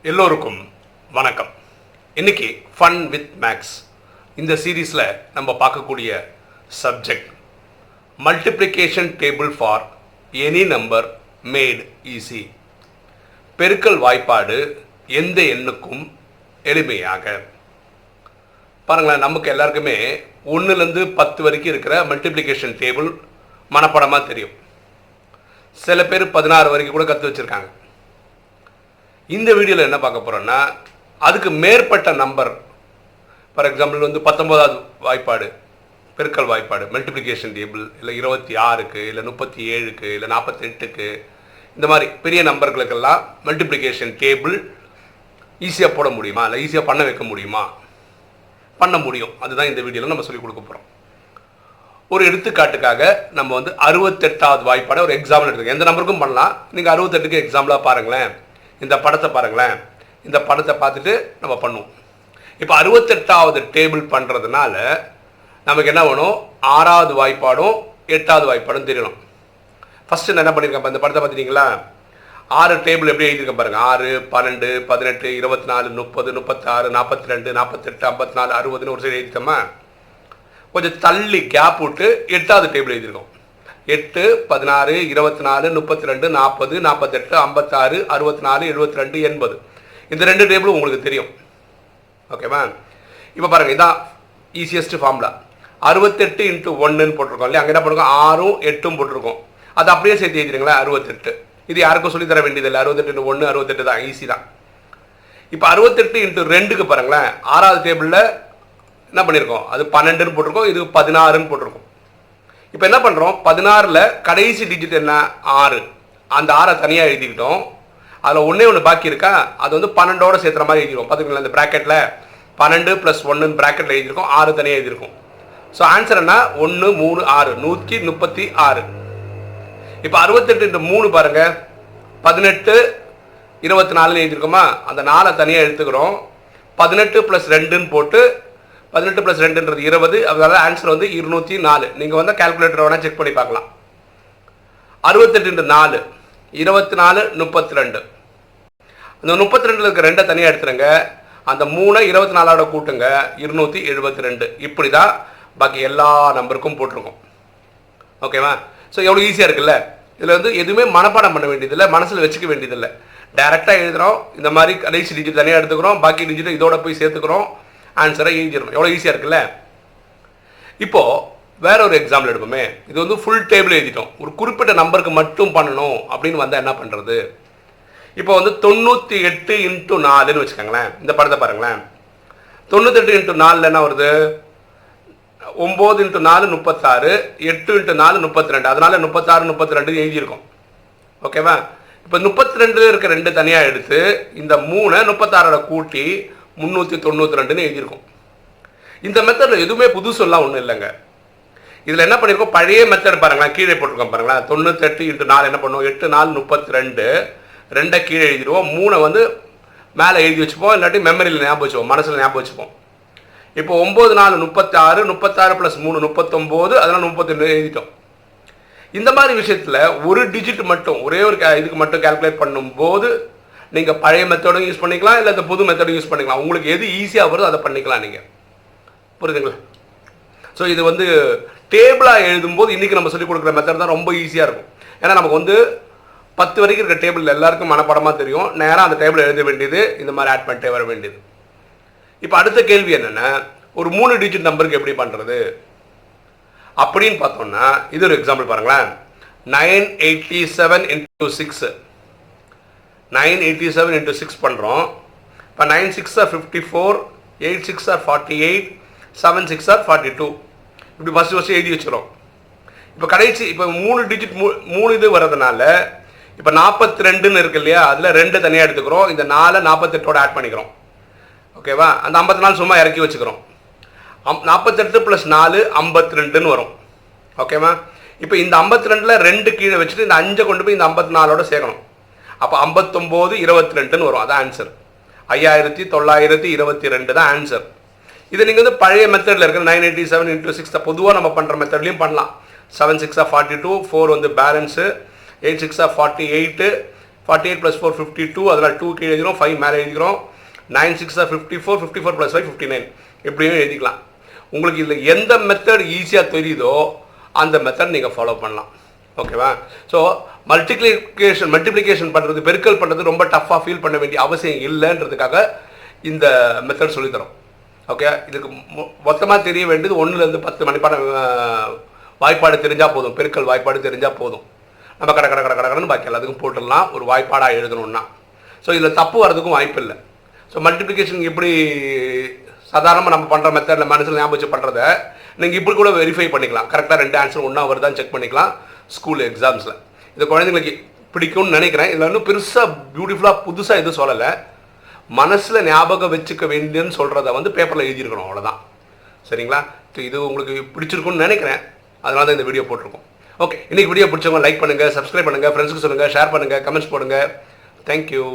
எல்லோருக்கும் வணக்கம். இன்னைக்கு ஃபன் வித் மேக்ஸ் இந்த சீரீஸில் நம்ம பார்க்கக்கூடிய subject multiplication table for any number mat easy. பெருக்கல் வாய்ப்பாடு எந்த எண்ணுக்கும் எளிமையாக. பாருங்களேன், நமக்கு எல்லாருக்குமே 1லேருந்து 10 வரைக்கும் இருக்கிற மல்டிப்ளிகேஷன் டேபிள் மனப்படமாக தெரியும். சில பேர் 16 வரைக்கும் கூட கற்று வச்சுருக்காங்க. இந்த வீடியோவில் என்ன பார்க்க போகிறோன்னா, அதுக்கு மேற்பட்ட நம்பர், ஃபார் எக்ஸாம்பிள் 19வது வாய்ப்பாடு பெருக்கல் வாய்ப்பாடு மல்டிப்ளிகேஷன் டேபிள், இல்லை 26க்கு, இல்லை 37க்கு, இல்லை 48க்கு, இந்த மாதிரி பெரிய நம்பர்களுக்கெல்லாம் மல்டிப்ளிகேஷன் டேபிள் ஈஸியாக போட முடியுமா, இல்லை ஈஸியாக பண்ண வைக்க முடியுமா? பண்ண முடியும். அதுதான் இந்த வீடியோவில் நம்ம சொல்லிக் கொடுக்க போகிறோம். ஒரு எடுத்துக்காட்டுக்காக நம்ம 68வது வாய்ப்பாடை ஒரு எக்ஸாம்பிள் எடுத்துக்கோங்க. எந்த நம்பருக்கும் பண்ணலாம். நீங்கள் 68க்கு எக்ஸாம்பிளாக பாருங்களேன். இந்த படத்தை பாருங்களேன். இந்த படத்தை பார்த்துட்டு நம்ம பண்ணுவோம். இப்போ 68வது டேபிள் பண்ணுறதுனால நமக்கு என்ன வேணும்? 6வது வாய்ப்பாடும் 8வது வாய்ப்பாடும் தெரியணும். ஃபஸ்ட்டு நான் என்ன பண்ணியிருக்கேன், இந்த படத்தை பார்த்துட்டிங்களா? 6 டேபிள் எப்படி எழுதியிருக்கேன் பாருங்கள். 6, 12, 18, 24, 30, 36, 42, 48, 54, 60ன்னு ஒரு சைடு எழுதிட்டோமா? கொஞ்சம் தள்ளி கேப் விட்டு 8வது டேபிள் எழுதியிருக்கோம். 8, 16, 24, 32, 40, 48, 56, 64, 72, 80. இந்த 2 டேபிளும் உங்களுக்கு தெரியும். ஓகேவா? இப்போ பாருங்கள், இதான் ஈஸியஸ்ட் ஃபார்முலா. 68 × 1ன்னு போட்டிருக்கோம் இல்லையா? அங்கே என்ன பண்ணுறோம்? 6ம் 8ம் போட்டிருக்கோம். அது அப்படியே சேர்த்து எழுதிடுங்களா? 68. இது யாருக்கும் சொல்லி தர வேண்டியதில்லை. 68 × 1 68 தான், ஈஸி தான். இப்போ 68 × 2க்கு பாருங்களேன். 6வது டேபிளில் என்ன பண்ணியிருக்கோம்? அது 12ன்னு போட்டிருக்கோம். இது 16ன்னு போட்டிருக்கோம். இப்போ என்ன பண்ணுறோம்? 16ல் கடைசி டிஜிட் என்ன? 6. அந்த 6 தனியாக எழுதிக்கிட்டோம். அதில் ஒன்று பாக்கி இருக்கா? அது 12ஓட சேர்த்துற மாதிரி எழுதிருக்கோம். பார்த்துக்கலாம், இந்த ப்ராக்கெட்டில் 12 + 1 ப்ராக்கெட்டில் எழுதியிருக்கோம். 6 தனியாக எழுதியிருக்கோம். ஸோ ஆன்சர் என்ன? 1, 3, 6, 136. இப்போ 68 × 3 பாருங்கள். 18, 24ன்னு எழுதியிருக்கோமா? அந்த 4 தனியாக எடுத்துக்கிறோம். 18 + 2ன்னு போட்டு 18 + 2ன்றது 20. அதனால ஆன்சர் 204. நீங்கள் கால்குலேட்டர் வேணால் செக் பண்ணி பார்க்கலாம். 68 × 4 24, 32. அந்த 32ல் இருக்க 2 தனியாக எடுத்துருங்க. அந்த 3 24ஓட கூட்டுங்க, 272. இப்படி தான் பாக்கி எல்லா நம்பருக்கும் போட்டிருக்கோம். ஓகேவா? ஸோ எவ்வளோ ஈஸியாக இருக்குல்ல? இதில் எதுவுமே மனப்பாடம் பண்ண வேண்டியதில்லை, மனசில் வச்சுக்க வேண்டியதில்லை. டைரெக்டாக எழுதுகிறோம். இந்த மாதிரி கடைசி டிஜிட் தனியாக எடுத்துக்கிறோம், பாக்கி டிஜிட் இதோட போய் சேர்த்துக்கிறோம், ஆன்சரை எழுதிடணும். எவ்வளோ ஈஸியாக இருக்குல்ல? இப்போது வேற ஒரு எக்ஸாம்பிள் எடுப்போமே. இது ஃபுல் டேபிள் எழுதிட்டோம். ஒரு குறிப்பிட்ட நம்பருக்கு மட்டும் பண்ணணும் அப்படின்னு வந்தால் என்ன பண்ணுறது? இப்போ 98 × 4ன்னு வச்சுக்கோங்களேன். இந்த படத்தை பாருங்களேன். 98 × 4 என்ன வருது? 9 × 4 36, 8 × 4 32. அதனால 36, 32 எழுதியிருக்கோம். ஓகேவா? இப்போ 32ல் இருக்க 2 தனியாக எடுத்து இந்த 3 36ஓட கூட்டி 392ன்னு எழுதியிருக்கோம். இந்த மெத்தடில் எதுவுமே புதுசெல்லாம் ஒன்றும் இல்லைங்க. இதில் என்ன பண்ணியிருக்கோம்? பழைய மெத்தட் பாருங்களேன், கீழே போட்டிருக்கோம் பாருங்களேன். 98 × 4 என்ன பண்ணுவோம்? 8, 4, 32. 2 கீழே எழுதிடுவோம். 3 மேலே எழுதி வச்சுப்போம், இல்லாட்டி மெமரியில் ஞாபகம் வச்சுப்போம், மனசில் ஞாபகம் வச்சுப்போம். இப்போ 9, 4, 36, 36 + 3 39. அதனால் 32 எழுதிட்டோம். இந்த மாதிரி விஷயத்தில் ஒரு டிஜிட் மட்டும், ஒரே ஒரு இதுக்கு மட்டும் கால்குலேட் பண்ணும்போது நீங்கள் பழைய மெத்தடும் யூஸ் பண்ணிக்கலாம், இல்லை இந்த புது மெத்தடும் யூஸ் பண்ணிக்கலாம். உங்களுக்கு எது ஈஸியாக வருதோ அதை பண்ணிக்கலாம் நீங்கள். புரியுதுங்களா? ஸோ இது டேபிளாக எழுதும்போது இன்றைக்கி நம்ம சொல்லிக் கொடுக்குற மெத்தட் தான் ரொம்ப ஈஸியாக இருக்கும். ஏன்னா நமக்கு 10 வரைக்கும் இருக்க டேபிள் எல்லாருக்கும் மனப்படமாக தெரியும். நேராக அந்த டேபிள் எழுத வேண்டியது, இந்த மாதிரி ஆட் பண்ணிட்டே வர வேண்டியது. இப்போ அடுத்த கேள்வி என்னென்னா, ஒரு 3 டிஜிட் நம்பருக்கு எப்படி பண்ணுறது அப்படின்னு பார்த்தோம்னா, இது ஒரு எக்ஸாம்பிள் பாருங்களேன். 987 × 6. 987 × 6 பண்ணுறோம். இப்போ 9 6 are 54, 8 6 are 48, 7 6 are 42. இப்படி ஃபஸ்ட்டு எழுதி வச்சுக்கிறோம். இப்போ கடைசி இப்போ 3 டிஜிட் 3 இது வர்றதுனால இப்போ 42ன்னு இருக்கு இல்லையா? அதில் 2 தனியாக எடுத்துக்கிறோம். இந்த 4 48ஓட ஆட் பண்ணிக்கிறோம். ஓகேவா? அந்த 54 சும்மா இறக்கி வச்சுக்கிறோம். 48 + 4 52ன்னு வரும். ஓகேவா? இப்போ இந்த 52ல் 2 கீழே வச்சுட்டு இந்த 5 கொண்டு போய் இந்த 54ஓட சேர்க்கணும். அப்போ 59, 22ன்னு வரும். அதான் ஆன்சர். 5922 தான் ஆன்சர். இதை நீங்கள் பழைய மெத்தடில் இருக்கிற 987 × 6 பொதுவாக நம்ம பண்ணுற மெத்தட்லையும் பண்ணலாம். 7 6 are 42, 4 பேலன்ஸு, 8 6 are 48, 48 + 4 52, அதில் 2 கீழே எழுதிக்கிறோம், 5 மேலே எழுதிக்கிறோம். 9 6 54, 54 + 5 59, இப்படியும் எழுதிக்கலாம். உங்களுக்கு இதில் எந்த மெத்தட் ஈஸியாக தெரியுதோ அந்த மெத்தட் நீங்கள் ஃபாலோ பண்ணலாம். ஓகேவா? ஸோ மல்டிப்ளிகேஷன் பண்ணுறது, பெருக்கல் பண்ணுறது ரொம்ப டஃப்பாக ஃபீல் பண்ண வேண்டிய அவசியம் இல்லைன்றதுக்காக இந்த மெத்தட் சொல்லித்தரோம். ஓகே, இதுக்கு மொத்தமாக தெரிய வேண்டியது 1லேருந்து 10 மணிப்பாட வாய்ப்பாடு தெரிஞ்சால் போதும், பெருக்கல் வாய்ப்பாடு தெரிஞ்சால் போதும். நம்ம கடன்னு பாக்கி எல்லாத்துக்கும் போட்டுடலாம் ஒரு வாய்ப்பாடாக எழுதணுன்னா. ஸோ இதில் தப்பு வரதுக்கும் வாய்ப்பு இல்லை. ஸோ மல்டிப்ளிகேஷன் எப்படி சாதாரணமாக நம்ம பண்ணுற மெத்தடில் மனசில் ஞாபகம் வச்சு பண்ணுறத நீங்கள் இப்படி கூட வெரிஃபை பண்ணிக்கலாம். கரெக்டாக 2 ஆன்சர் ஒன்றா வருதான்னு செக் பண்ணிக்கலாம் ஸ்கூல் எக்ஸாம்ஸில். இது குழந்தைங்களுக்கு பிடிக்கும்னு நினைக்கிறேன். இதில் இன்னும் பெருசாக பியூட்டிஃபுல்லாக புதுசாக எதுவும் சொல்லலை. மனசில் ஞாபகம் வச்சுக்க வேண்டியன்னு சொல்கிறத பேப்பரில் எழுதியிருக்கணும், அவ்வளோதான். சரிங்களா? இது உங்களுக்கு பிடிச்சிருக்குன்னு நினைக்கிறேன், அதனால தான் இந்த வீடியோ போட்டிருக்கோம். ஓகே, இன்றைக்கி வீடியோ பிடிச்சவங்க லைக் பண்ணுங்கள், சப்ஸ்கிரைப் பண்ணுங்கள், ஃப்ரெண்ட்ஸுக்கு சொல்லுங்கள், ஷேர் பண்ணுங்கள், கமெண்ட்ஸ் போடுங்கள். தேங்க்யூ.